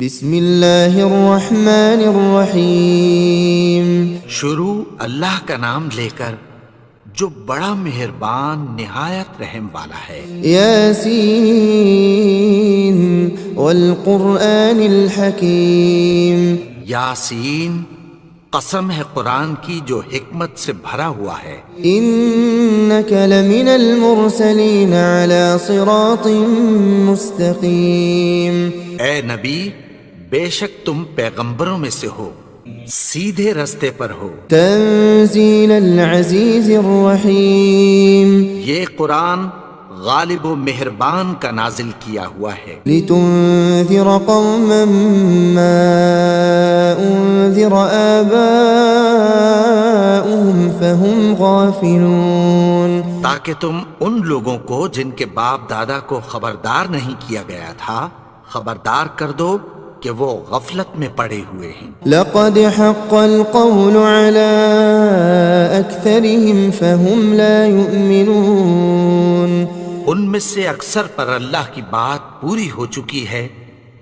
بسم اللہ الرحمن الرحیم شروع اللہ کا نام لے کر جو بڑا مہربان نہایت رحم والا ہے۔ یاسین والقرآن الحکیم یاسین، قسم ہے قرآن کی جو حکمت سے بھرا ہوا ہے۔ انک لمن المرسلین علی صراط مستقیم اے نبی، بے شک تم پیغمبروں میں سے ہو، سیدھے رستے پر ہو۔ تنزیل العزیز الرحیم یہ قرآن غالب و مہربان کا نازل کیا ہوا ہے، لتنذر قوما ما انذر آباؤهم فهم غافلون، تاکہ تم ان لوگوں کو جن کے باپ دادا کو خبردار نہیں کیا گیا تھا خبردار کر دو کہ وہ غفلت میں پڑے ہوئے ہیں۔ لقد حق القول على اکثرهم فهم لا يؤمنون، ان میں سے اکثر پر اللہ کی بات پوری ہو چکی ہے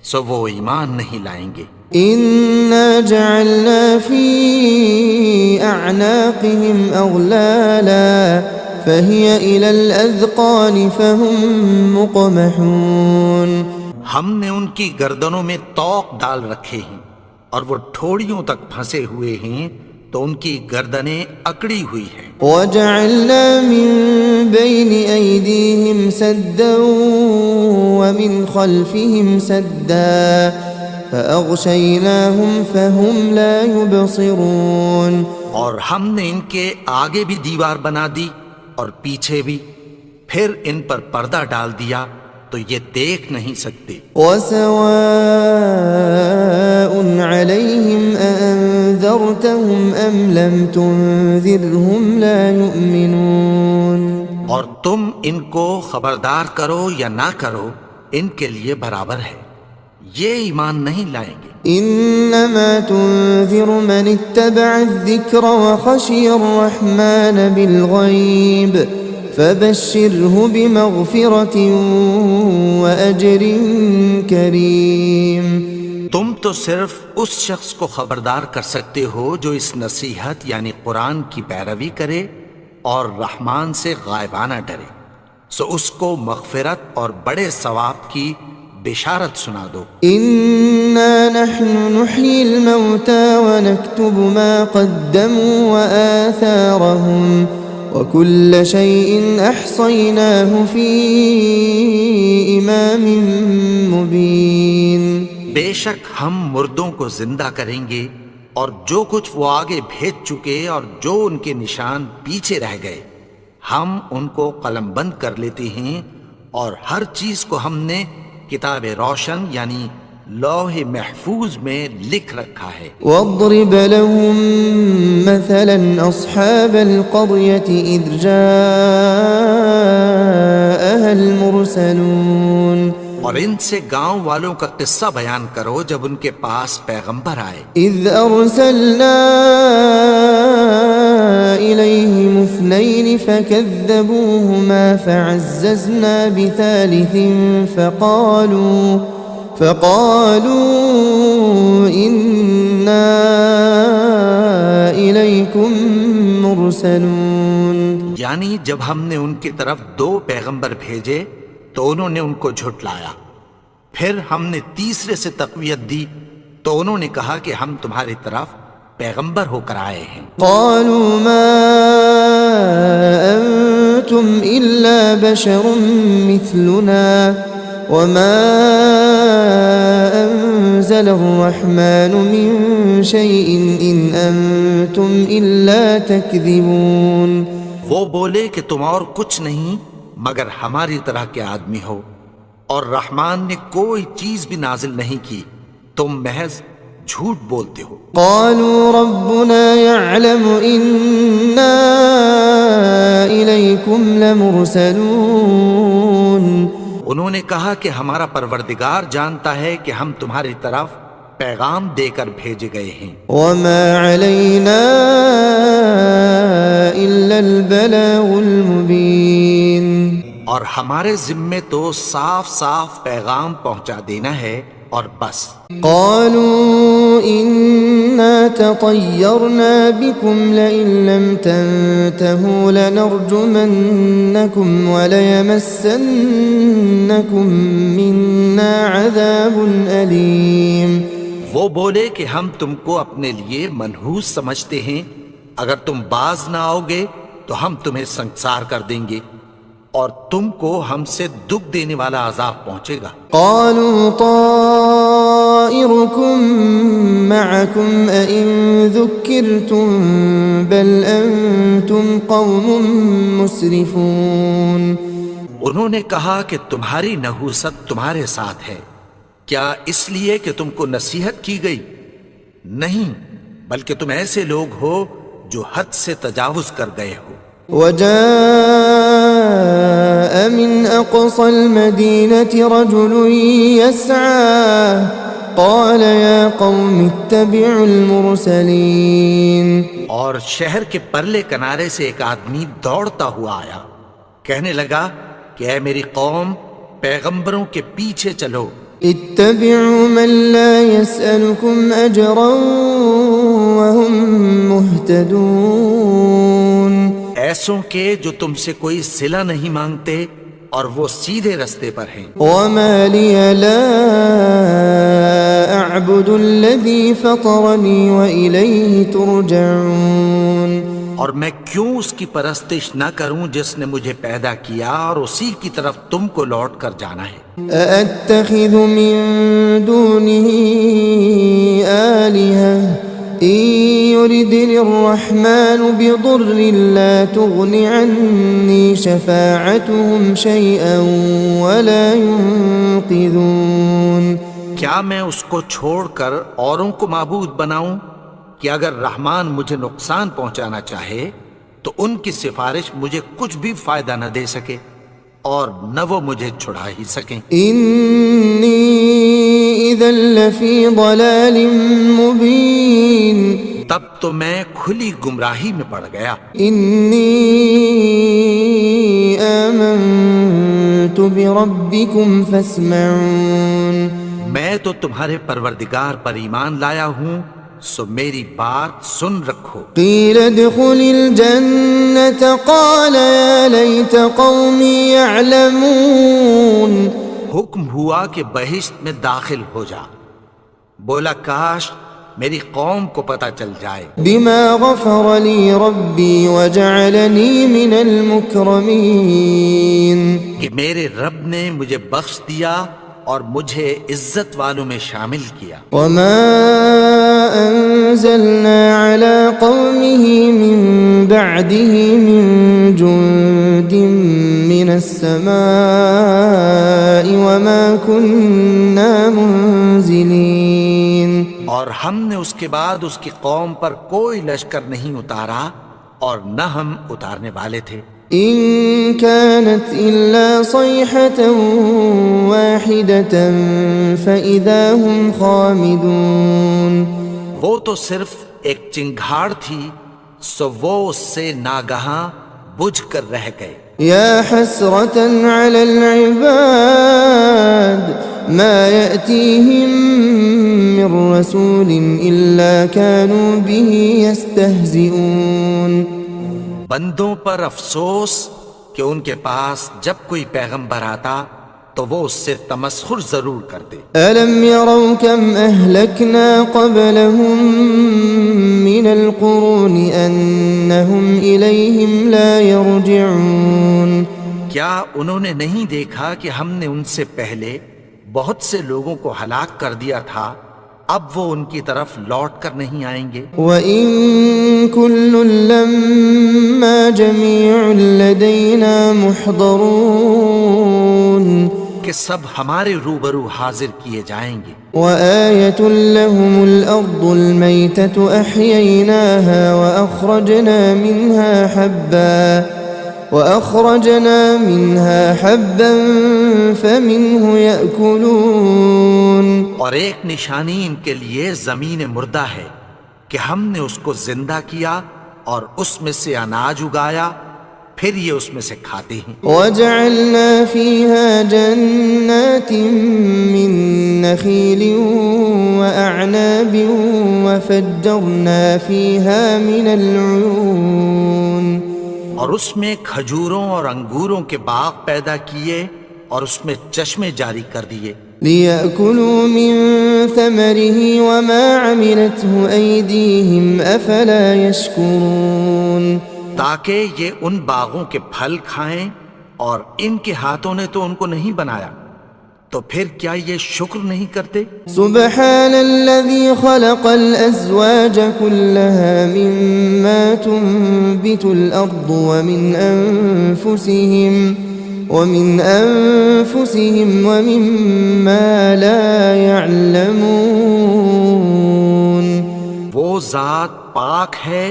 سو وہ ایمان نہیں لائیں گے۔ انا جعلنا في اعناقهم اغلالا فهي الى الاذقان فهم مقمحون، ہم نے ان کی گردنوں میں طوق ڈال رکھے ہیں اور وہ ٹھوڑیوں تک پھنسے ہوئے ہیں تو ان کی گردنیں اکڑی ہوئی ہیں۔ وجعلنا من بين ايديهم سدا ومن خلفهم سدا فاغشيناهم فهم لا يبصرون، اور ہم نے ان کے آگے بھی دیوار بنا دی اور پیچھے بھی، پھر ان پر پردہ ڈال دیا تو یہ دیکھ نہیں سکتے۔ وسواء عليهم أأنذرتهم أم لم تنذرهم لا يؤمنون، اور تم ان کو خبردار کرو یا نہ کرو ان کے لیے برابر ہے، یہ ایمان نہیں لائیں گے۔ انما تنذر من اتبع الذکر وخشی الرحمن بالغیب فبشره بمغفرة وأجر کریم، تم تو صرف اس شخص کو خبردار کر سکتے ہو جو اس نصیحت یعنی قرآن کی پیروی کرے اور رحمان سے غائبانہ ڈرے، سو اس کو مغفرت اور بڑے ثواب کی بشارت سنا دو۔ انا نحن نحيي الموتى ونكتب ما قدموا وآثارهم وكل شيء احصيناه في امام مبين، بے شک ہم مردوں کو زندہ کریں گے اور جو کچھ وہ آگے بھیج چکے اور جو ان کے نشان پیچھے رہ گئے ہم ان کو قلم بند کر لیتے ہیں، اور ہر چیز کو ہم نے کتاب روشن یعنی لوح محفوظ میں لکھ رکھا ہے۔ واضرب لهم مثلا اصحاب القرية اذ جاءها المرسلون، اور ان سے گاؤں والوں کا قصہ بیان کرو جب ان کے پاس پیغمبر آئے۔ اذ ارسلنا إليهم اثنين فكذبوهما فعززنا بثالث فقالوا إنا إليكم مرسلون، یعنی جب ہم نے ان کی طرف دو پیغمبر بھیجے تو انہوں نے ان کو جھٹلایا، پھر ہم نے تیسرے سے تقویت دی تو انہوں نے کہا کہ ہم تمہاری طرف پیغمبر ہو کر آئے ہیں۔ قالوا ما أنتم إلا بشر مثلنا وما أنزل الرحمن من شيء إن أنتم إلا تكذبون، وہ بولے کہ تم اور کچھ نہیں مگر ہماری طرح کے آدمی ہو، اور رحمان نے کوئی چیز بھی نازل نہیں کی، تم محض جھوٹ بولتے ہو۔ قالوا ربنا يعلم إنا إليكم لمرسلون، انہوں نے کہا کہ ہمارا پروردگار جانتا ہے کہ ہم تمہاری طرف پیغام دے کر بھیجے گئے ہیں۔ وما علينا إلا البلاغ المبين، اور ہمارے ذمے تو صاف صاف پیغام پہنچا دینا ہے اور بس۔ قالوا إنا تطيرنا بكم لئن لم تنتهوا لنرجمنكم وليمسنكم منا عذاب أليم۔ وہ بولے کہ ہم تم کو اپنے لیے منحوس سمجھتے ہیں، اگر تم باز نہ آؤ گے تو ہم تمہیں سنسار کر دیں گے اور تم کو ہم سے دکھ دینے والا عذاب پہنچے گا۔ قالوا طائركم معكم أئن ذكرتم بل أنتم قوم مسرفون۔ انہوں نے کہا کہ تمہاری نحوست تمہارے ساتھ ہے، کیا اس لیے کہ تم کو نصیحت کی گئی؟ نہیں، بلکہ تم ایسے لوگ ہو جو حد سے تجاوز کر گئے ہو۔ وجاء من أقصى المدينة رجل يسعى قال يا قوم اتبعوا المرسلين۔ اور شہر کے پرلے کنارے سے ایک آدمی دوڑتا ہوا آیا، کہنے لگا کہ اے میری قوم، پیغمبروں کے پیچھے چلو۔ اتبعوا من لا يسألكم أجرا وهم مهتدون۔ ایسوں کے جو تم سے کوئی صلہ نہیں مانگتے اور وہ سیدھے رستے پر ہیں۔ وما لي لا أعبد الذي فطرني وإليه ترجعون۔ اور میں کیوں اس کی پرستش نہ کروں جس نے مجھے پیدا کیا اور اسی کی طرف تم کو لوٹ کر جانا ہے۔ أأتخذ من دونه آلهة إن يردني الرحمن بضر لا تغن عني شفاعتهم شيئا ولا ينقذون۔ کیا میں اس کو چھوڑ کر اوروں کو معبود بناؤں کہ اگر رحمان مجھے نقصان پہنچانا چاہے تو ان کی سفارش مجھے کچھ بھی فائدہ نہ دے سکے اور نہ وہ مجھے چھڑا ہی سکیں۔ إني إذا لفي ضلال مبين۔ تب تو میں کھلی گمراہی میں پڑ گیا۔ إني آمنت بربكم فاسمعون۔ میں تو تمہارے پروردگار پر ایمان لایا ہوں، سو میری بات سن رکھو۔ قيل ادخل الجنة قال يا ليت قومي يعلمون۔ حکم ہوا کہ بہشت میں داخل ہو جا، بولا کاش میری قوم کو پتہ چل جائے۔ بما غفر لي ربي وجعلني من المكرمين۔ کہ میرے رب نے مجھے بخش دیا اور مجھے عزت والوں میں شامل کیا۔ وما أنزلنا على قومه من بعده من جند من السماء وما كنا منزلين۔ اور ہم نے اس کے بعد اس کی قوم پر کوئی لشکر نہیں اتارا اور نہ ہم اتارنے والے تھے۔ إن كانت إلا صيحة واحدة فإذا هم خامدون۔ وہ تو صرف ایک چنگھاڑ تھی، سو وہ اس سے ناگہاں بجھ کر رہ گئے۔ يا حسرة على العباد ما يأتيهم من رسول إلا كانوا به يستهزئون۔ بندوں پر افسوس کہ ان کے پاس جب کوئی پیغمبر آتا تو وہ اس سے تمسخر ضرور کرتے۔ ألم يروا كم أهلكنا قبلهم من القرون أنهم إليهم لا يرجعون۔ کیا انہوں نے نہیں دیکھا کہ ہم نے ان سے پہلے بہت سے لوگوں کو ہلاک کر دیا تھا، اب وہ ان کی طرف لوٹ کر نہیں آئیں گے۔ وَإِن كُلٌّ لَّمَّا جَمِيعٌ لَّدَيْنَا مُحْضَرُونَ۔ کہ سب ہمارے روبرو حاضر کیے جائیں گے۔ وَآيَةٌ لَّهُمُ الْأَرْضُ الْمَيْتَةُ أَحْيَيْنَاهَا وَأَخْرَجْنَا مِنْهَا حَبًّا فَمِنْهُ يَأْكُلُونَ۔ اور ایک نشانی ان کے لیے زمین مردہ ہے کہ ہم نے اس کو زندہ کیا اور اس میں سے اناج اگایا، پھر یہ اس میں سے کھاتے ہیں۔ وجعلنا فيها جنات من نخيل وأعناب وفجرنا فيها من العيون، اور اس میں کھجوروں اور انگوروں کے باغ پیدا کیے اور اس میں چشمے جاری کر دیے، ليأكلوا من ثمره وما عملته أيديهم أفلا يشكرون، تاکہ یہ ان باغوں کے پھل کھائیں، اور ان کے ہاتھوں نے تو ان کو نہیں بنایا، تو پھر کیا یہ شکر نہیں کرتے؟ سبحان الذي خلق الأزواج كلها مما تنبت الأرض ومن أنفسهم ومما لا يعلمون۔ وہ ذات پاک ہے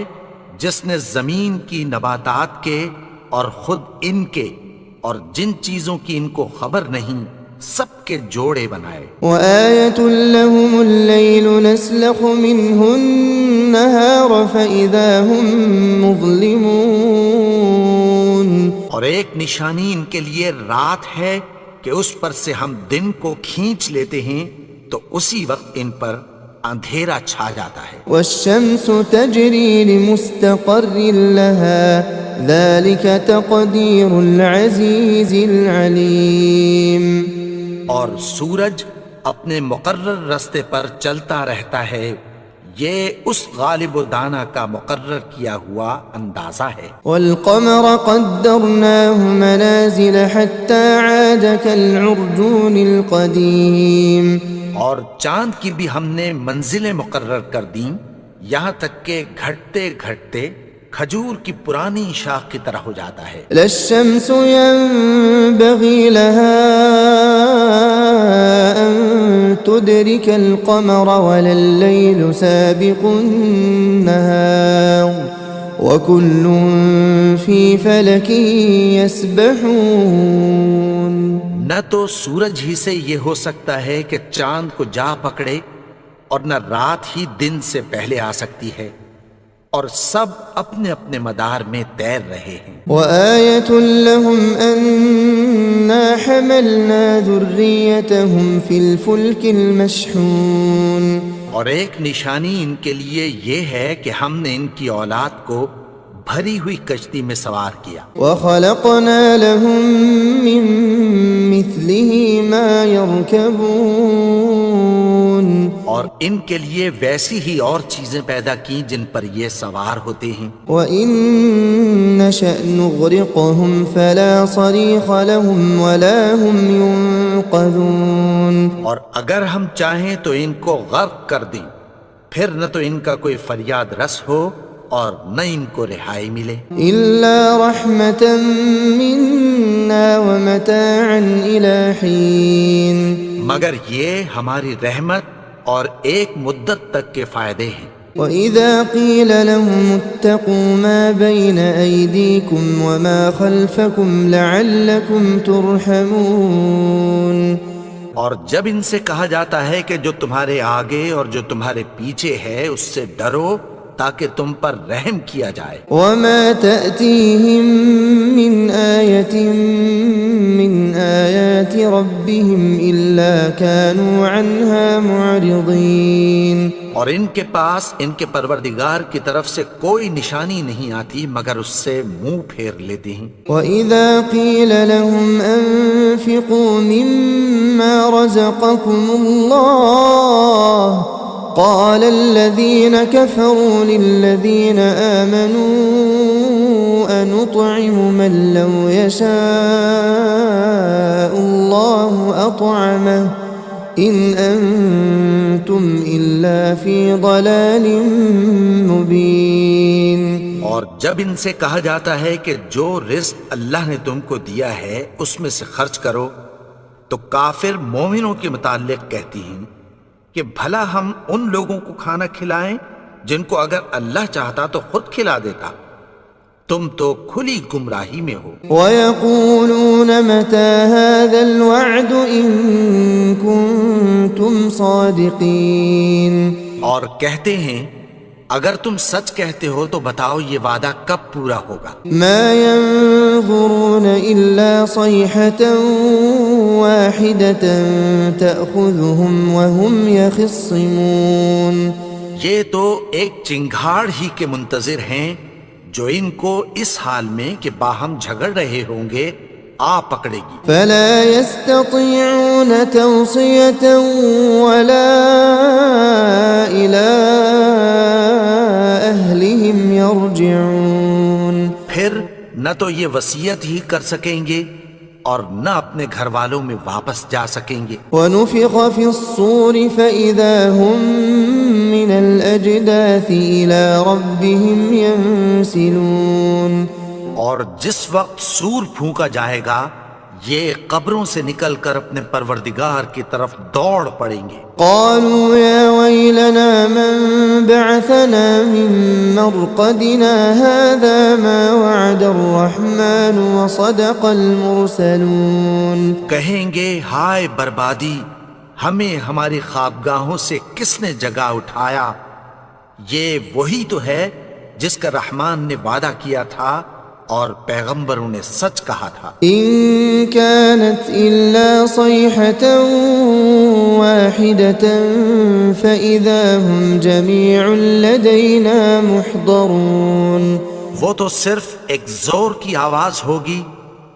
جس نے زمین کی نباتات کے اور خود ان کے اور جن چیزوں کی ان کو خبر نہیں سب کے جوڑے بنائے۔ وآية لهم الليل نسلخ منه النهار فإذا هم مظلمون، اور ایک نشانی ان کے لیے رات ہے کہ اس پر سے ہم دن کو کھینچ لیتے ہیں تو اسی وقت ان پر اندھیرا چھا جاتا ہے۔ والشمس تجري لمستقر لها ذلك تقدير العزيز العليم، اور سورج اپنے مقرر راستے پر چلتا رہتا ہے، یہ اس غالب و دانا کا مقرر کیا ہوا اندازہ ہے۔ والقمر قدرناه منازل حتى عاد كالعرجون القديم، اور چاند کی بھی ہم نے منزلیں مقرر کر دیں یہاں تک کہ گھٹتے گھٹتے کھجور کی پرانی شاخ کی طرح ہو جاتا ہے۔ لا الشمس ينبغي لها أن تدرك القمر ولا الليل سابق النهار وكل في فلك يسبحون۔ نہ تو سورج ہی سے یہ ہو سکتا ہے کہ چاند کو جا پکڑے، اور نہ رات ہی دن سے پہلے آ سکتی ہے، اور سب اپنے اپنے مدار میں تیر رہے ہیں۔ وآية لهم أنا حملنا ذريتهم في الفلك المشحون، اور ایک نشانی ان کے لیے یہ ہے کہ ہم نے ان کی اولاد کو بھری ہوئی کشتی میں سوار کیا، وخلقنا لهم من مثله ما يركبون، اور ان کے لیے ویسی ہی اور چیزیں پیدا کی جن پر یہ سوار ہوتے ہیں۔ وإن نشأ نغرقهم فلا صريخ لهم ولا هم ينقذون، اور اگر ہم چاہیں تو ان کو غرق کر دیں، پھر نہ تو ان کا کوئی فریاد رس ہو اور نہ ان کو رہائی ملے۔ إلا رحمة منا ومتاعا إلى حين، مگر یہ ہماری رحمت اور ایک مدت تک کے فائدے ہیں۔ وإذا قيل لهم اتقوا ما بين أيديكم وما خلفكم لعلكم ترحمون، اور جب ان سے کہا جاتا ہے کہ جو تمہارے آگے اور جو تمہارے پیچھے ہے اس سے ڈرو تاکہ تم پر رحم کیا جائے۔ وما تأتيهم من آية من آيات ربهم إلا كانوا عنها معرضين، اور ان کے پاس ان کے پروردگار کی طرف سے کوئی نشانی نہیں آتی مگر اس سے منہ پھیر لیتے ہیں۔ وإذا قيل لهم أنفقوا مما رزقكم الله قال الذين كفروا للذين آمنوا أنطعم من لو يشاء الله أطعمه إن أنتم إلا في ضلال مبين۔ اور جب ان سے کہا جاتا ہے کہ جو رزق اللہ نے تم کو دیا ہے اس میں سے خرچ کرو، تو کافر مومنوں کے متعلق کہتی ہیں کہ بھلا ہم ان لوگوں کو کھانا کھلائیں جن کو اگر اللہ چاہتا تو خود کھلا دیتا، تم تو کھلی گمراہی میں ہو۔ وَيَقُولُونَ مَتَى هَذَا الْوَعْدُ إِن كُنتُمْ صَادِقِينَ، اور کہتے ہیں اگر تم سچ کہتے ہو تو بتاؤ یہ وعدہ کب پورا ہوگا؟ ما ينظرون إلا صيحة واحدة تأخذهم وهم يخصمون. یہ تو ایک چنگھاڑ ہی کے منتظر ہیں جو ان کو اس حال میں کہ باہم جھگڑ رہے ہوں گے آ پکڑے گی. فلا يستطيعون توصية ولا إلى أهلهم يرجعون. پھر نہ تو یہ وصیت ہی کر سکیں گے اور نہ اپنے گھر والوں میں واپس جا سکیں گے. ونفخ في الصور فإذا هم من الأجداث إلى ربهم ينسلون. اور جس وقت سور پھونکا جائے گا یہ قبروں سے نکل کر اپنے پروردگار کی طرف دوڑ پڑیں گے. قالوا يا ويلنا من بعثنا من مرقدنا هذا ما وعد الرحمن وصدق المرسلون. کہیں گے ہائے بربادی، ہمیں ہماری خوابگاہوں سے کس نے جگا اٹھایا؟ یہ وہی تو ہے جس کا رحمان نے وعدہ کیا تھا اور پیغمبروں نے سچ کہا تھا. إن كانت إلا صيحة واحدة فإذا هم جميع لدينا محضرون. وہ تو صرف ایک زور کی آواز ہوگی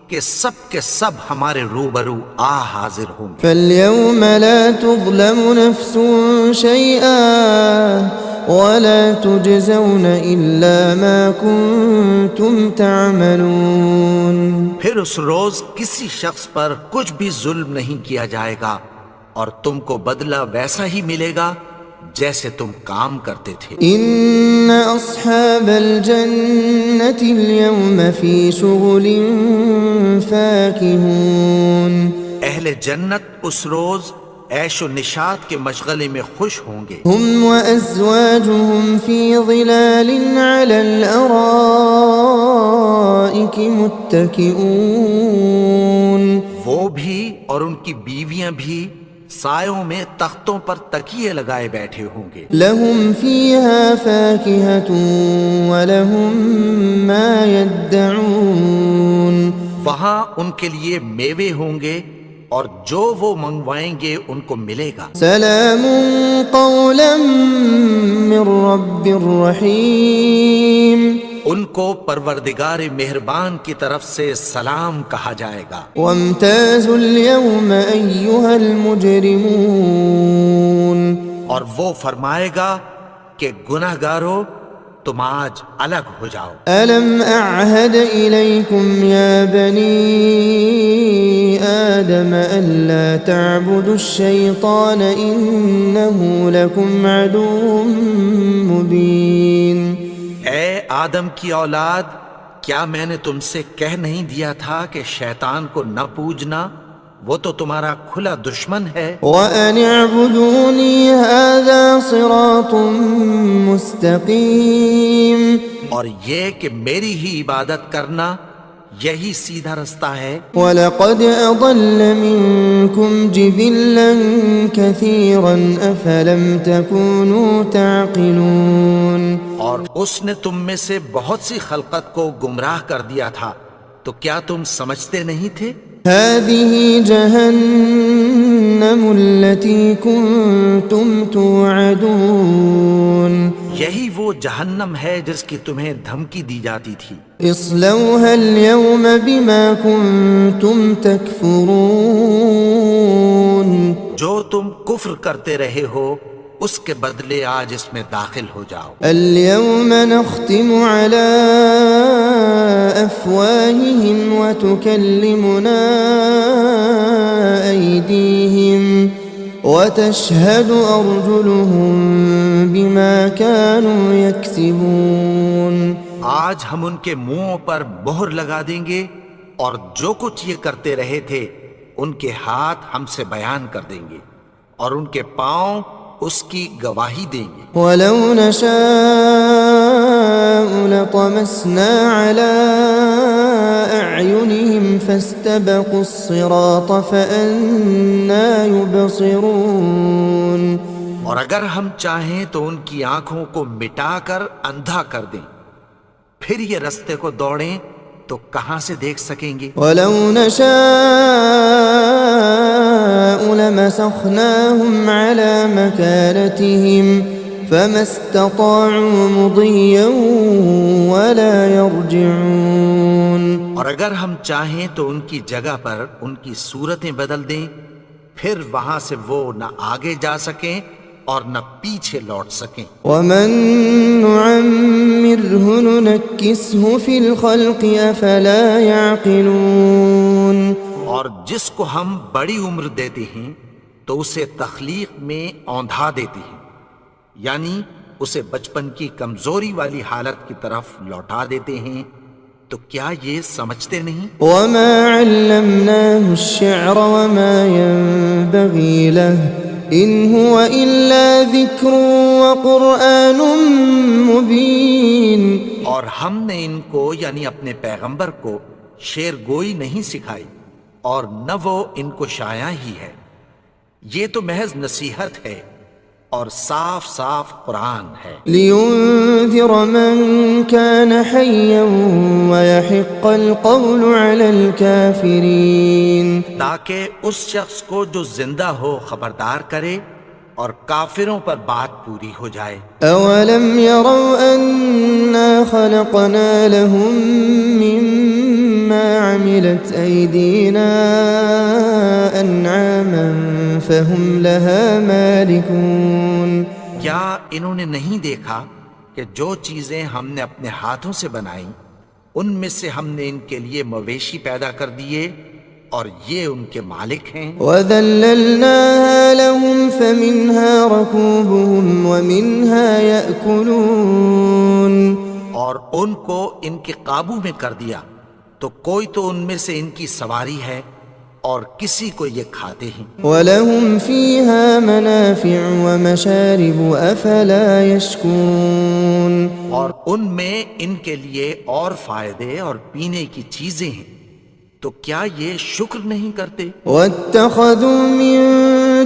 کہ سب کے سب ہمارے روبرو حاضر ہوں گے. فاليوم لا تظلم نفس شيئا ولا تجزون إلا ما كنتم تعملون. پھر اس روز کسی شخص پر کچھ بھی ظلم نہیں کیا جائے گا اور تم کو بدلہ ویسا ہی ملے گا جیسے تم کام کرتے تھے. إن أصحاب الجنة اليوم في شغل فاكهون. اہل جنت اس روز عیش و نشاط کے مشغلے میں خوش ہوں گے. هم وأزواجهم في ظلال على الأرائك متكئون. وہ بھی اور ان کی بیویاں بھی سایوں میں تختوں پر تکیے لگائے بیٹھے ہوں گے. لهم فيها فاكهة ولهم ما يدعون. وہاں ان کے لیے میوے ہوں گے اور جو وہ منگوائیں گے ان کو ملے گا. سلام قولا من رب رحیم. ان کو پروردگار مہربان کی طرف سے سلام کہا جائے گا. وامتازوا اليوم أيها المجرمون. اور وہ فرمائے گا کہ گناہگارو تم آج الگ ہو جاؤ. ألم أعهد إليكم يا بني آدم ألا تعبدوا الشيطان إنه لكم عدو مبين. اے آدم کی اولاد، کیا میں نے تم سے کہہ نہیں دیا تھا کہ شیطان کو نہ پوجنا؟ وہ تو تمہارا کھلا دشمن ہے. وَأَنِ اعْبُدُونِي هَذَا صِرَاطٌ مُسْتَقِيمٌ. اور یہ کہ میری ہی عبادت کرنا یہی سیدھا رستہ ہے. وَلَقَدْ أَضَلَّ مِنكُمْ جِبِلًّا كَثِيرًا أَفَلَمْ تَكُونُوا تَعْقِلُونَ. اور اس نے تم میں سے بہت سی خلقت کو گمراہ کر دیا تھا، تو کیا تم سمجھتے نہیں تھے؟ هذه جهنم التي كنتم توعدون. یہی وہ جہنم ہے جس کی تمہیں دھمکی دی جاتی تھی. اصلوها اليوم بما كنتم تكفرون. جو تم کفر کرتے رہے ہو اس کے بدلے آج اس میں داخل ہو جاؤ. اليوم نختم على أفواههم وتكلمنا أيديهم وتشهد أرجلهم بما كانوا يكسبون. آج ہم ان کے منہوں پر مہر لگا دیں گے اور جو کچھ یہ کرتے رہے تھے ان کے ہاتھ ہم سے بیان کر دیں گے اور ان کے پاؤں اس کی گواہی دیں گے. ولو نشاء لطمسنا على أعينهم فاستبقوا الصراط فأنى يبصرون. اور اگر ہم چاہیں تو ان کی آنکھوں کو مٹا کر اندھا کر دیں، پھر یہ رستے کو دوڑیں تو کہاں سے دیکھ سکیں گے؟ ولو نشاء لمسخناهم على مكانتهم فما استطاعوا مضيا ولا يرجعون. اور اگر ہم چاہیں تو ان کی جگہ پر ان کی صورتیں بدل دیں، پھر وہاں سے وہ نہ آگے جا سکیں اور نہ پیچھے لوٹ سکیں. ومن نعمره ننكسه في الخلق افلا يعقلون. اور جس کو ہم بڑی عمر دیتے ہیں تو اسے تخلیق میں اوندھا دیتے ہیں، یعنی اسے بچپن کی کمزوری والی حالت کی طرف لوٹا دیتے ہیں. تو کیا یہ سمجھتے نہیں؟ وما علمناه الشعر وما ينبغي له ان هو الا ذكر وقرآن مبين. اور ہم نے ان کو یعنی اپنے پیغمبر کو شعر گوئی نہیں سکھائی اور نہ وہ ان کو شایع ہی ہے، یہ تو محض نصیحت ہے اور صاف صاف قرآن ہے. لينذر من كان حيا ويحق القول على الكافرين. تاکہ اس شخص کو جو زندہ ہو خبردار کرے اور کافروں پر بات پوری ہو جائے. اولم يروا انا خلقنا لهم مما عملت ايدينا انعاما فهم لها مالكون. کیا انہوں نے نہیں دیکھا کہ جو چیزیں ہم نے اپنے ہاتھوں سے بنائیں ان میں سے ہم نے ان کے لیے مویشی پیدا کر دیے اور یہ ان کے مالک ہیں. وَذَلَّلْنَاهَا لَهُمْ فَمِنْهَا رَكُوبُهُمْ وَمِنْهَا يَأْكُلُونَ. اور ان کو ان کے قابو میں کر دیا تو کوئی تو ان میں سے ان کی سواری ہے اور کسی کو یہ کھاتے ہیں. وَلَهُمْ فِيهَا مَنَافِعُ وَمَشَارِبُ أَفَلَا يَشْكُرُونَ. اور ان میں ان کے لیے اور فائدے اور پینے کی چیزیں ہیں، تو کیا یہ شکر نہیں کرتے؟ وَاتَّخَذُوا مِن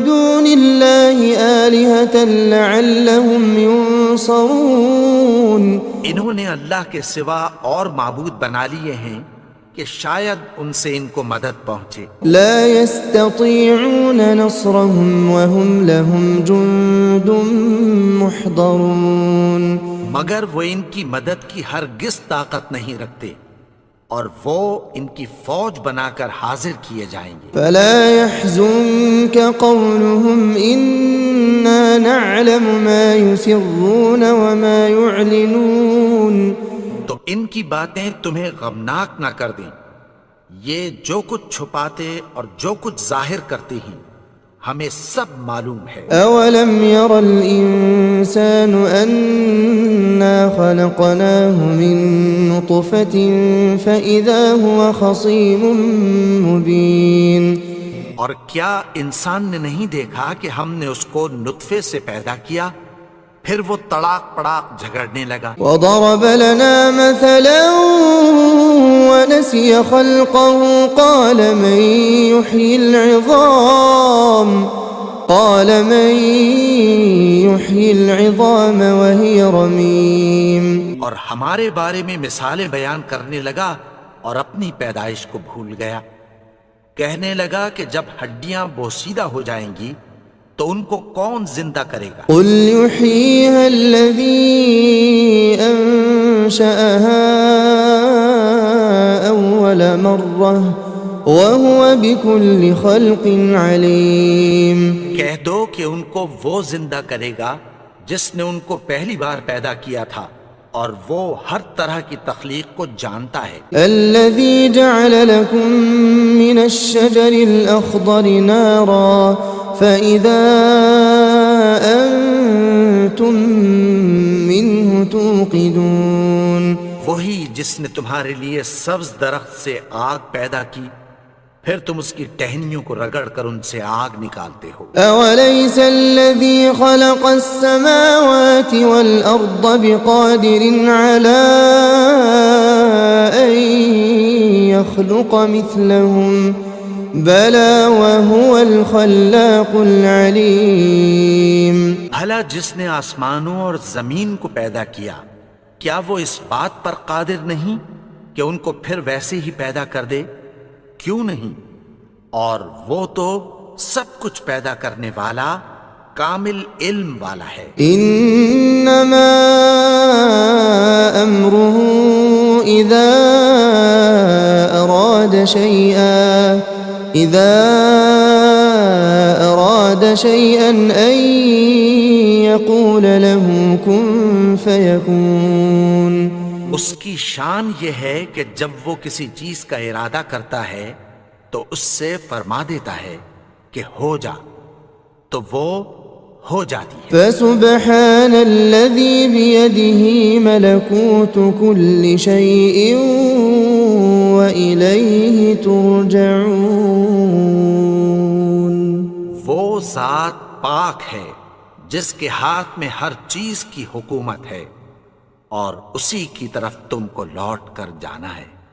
دُونِ اللَّهِ آلِهَةً لَعَلَّهُمْ يُنصَرُونَ. انہوں نے اللہ کے سوا اور معبود بنا لیے ہیں کہ شاید ان سے ان کو مدد پہنچے. لا يستطيعون نصرهم وهم لهم جند محضرون. مگر وہ ان کی مدد کی ہرگز طاقت نہیں رکھتے اور وہ ان کی فوج بنا کر حاضر کیے جائیں گے. فلا يحزنك قولهم إنا نعلم ما يسرون وما يعلنون. تو ان کی باتیں تمہیں غمناک نہ کر دیں، یہ جو کچھ چھپاتے اور جو کچھ ظاہر کرتے ہیں ہمیں سب معلوم ہے. اولم ير الانسان انا خلقناه من نطفة فاذا هو خصيم مبين. اور کیا انسان نے نہیں دیکھا کہ ہم نے اس کو نطفے سے پیدا کیا پھر وہ تڑاک پڑاک جھگڑنے لگا. وضرب لنا مثلا ونسي خلقه قال من يحيي العظام وهي رميم. اور ہمارے بارے میں مثالیں بیان کرنے لگا اور اپنی پیدائش کو بھول گیا. کہنے لگا کہ جب ہڈیاں بوسیدہ ہو جائیں گی تو ان کو کون زندہ کرے گا؟ قل يحييها الذي أنشأها أول مرة وهو بكل خلق عليم. کہہ دو کہ ان کو وہ زندہ کرے گا جس نے ان کو پہلی بار پیدا کیا تھا اور وہ ہر طرح کی تخلیق کو جانتا ہے. الذي جعل لكم من الشجر الأخضر نارا فإذا أنتم منه توقدون. وہی جس نے تمہارے لیے سبز درخت سے آگ پیدا کی پھر تم اس کی ٹہنیوں کو رگڑ کر ان سے آگ نکالتے ہو. أوليس الذي خلق السماوات والأرض بقادر على أن يخلق مثلهم بلى وهو الخلاق العليم بھلا جس نے آسمانوں اور زمین کو پیدا کیا کیا وہ اس بات پر قادر نہیں کہ ان کو پھر ویسے ہی پیدا کر دے؟ کیوں نہیں؟ اور وہ تو سب کچھ پیدا کرنے والا کامل علم والا ہے۔ انما امره اذا اراد شيئا ان يقول له كن فيكون۔ اس کی شان یہ ہے کہ جب وہ کسی چیز کا ارادہ کرتا ہے تو اس سے فرما دیتا ہے کہ ہو جا، تو وہ ہو جاتی ہے۔ فسبحان الذي بيده ملكوت كل شيء وإليه ترجعون۔ وہ ذات پاک ہے جس کے ہاتھ میں ہر چیز کی حکومت ہے اور اسی کی طرف تم کو لوٹ کر جانا ہے۔